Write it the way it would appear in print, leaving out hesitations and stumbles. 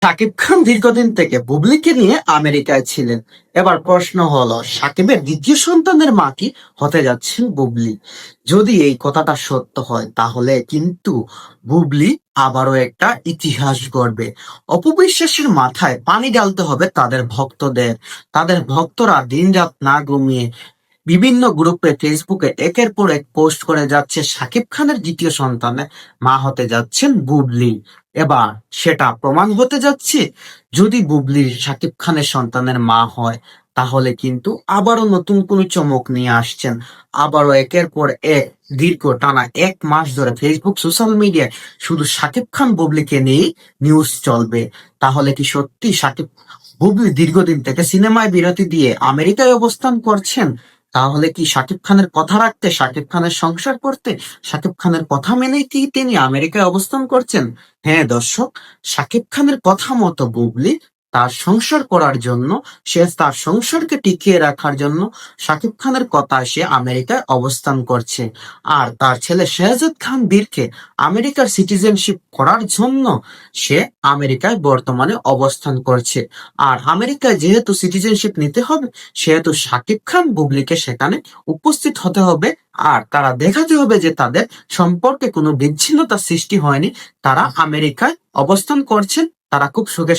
শাকিব খান দীর্ঘদিন থেকে বুবলিকে নিয়ে আমেরিকায় ছিলেন। এবার প্রশ্ন হলো, শাকিবের দ্বিতীয় সন্তানের মা কি হতে যাচ্ছেন বুবলি? যদি এই কথাটা সত্য হয় তাহলে কিন্তু বুবলি আবারও একটা ইতিহাস গড়বে। অপবিশ্বাসের মাথায় পানি ঢালতে হবে তাদের ভক্তদের। তাদের ভক্তরা দিনরাত না ঘুমিয়ে বিভিন্ন গ্রুপে ফেসবুকে একের পর এক পোস্ট করে যাচ্ছে শাকিব খানের দ্বিতীয় সন্তানের মা হতে যাচ্ছেন বুবলি। এবার সেটা প্রমাণ হতে যাচ্ছে। যদি বুবলি শাকিব খানের সন্তানের মা হয় তাহলে কিন্তু আবারও নতুন কোনো চমক নিয়ে আসছেন। আবারও একের পর এক দীর্ঘ টানা 1 মাস ধরে ফেসবুক সোশ্যাল মিডিয়ায় শুধু শাকিব খান বুবলিকে নিয়ে নিউজ চলবে। তাহলে কি সত্যি বুবলি দীর্ঘদিন থেকে সিনেমায় বিরতি দিয়ে আমেরিকায় অবস্থান করছেন? তাহলে কি শাকিব খানের কথা রাখতে, শাকিব খানের সংসার করতে, শাকিব খানের কথা মেনেই কি তিনি আমেরিকায় অবস্থান করছেন? হ্যাঁ দর্শক, শাকিব খানের কথা মতো বুবলি তার সংসার করার জন্য, সে তার সংসারকে টিকিয়ে রাখার জন্য শাকিব খানের কথায় সে আমেরিকায় অবস্থান করছে। আর তার ছেলে শেহজাদ খান বীরকে আমেরিকার সিটিজেনশিপ করার জন্য সে আমেরিকায় বর্তমানে অবস্থান করছে। আর আমেরিকায় যেহেতু সিটিজেনশিপ নিতে হবে, সেহেতু শাকিব খান বুবলিকে সেখানে উপস্থিত হতে হবে। আর তারা দেখাতে হবে যে তাদের সম্পর্কে কোনো বিচ্ছিন্নতা সৃষ্টি হয়নি। তারা আমেরিকায় অবস্থান করছেন, তারা খুব সুখে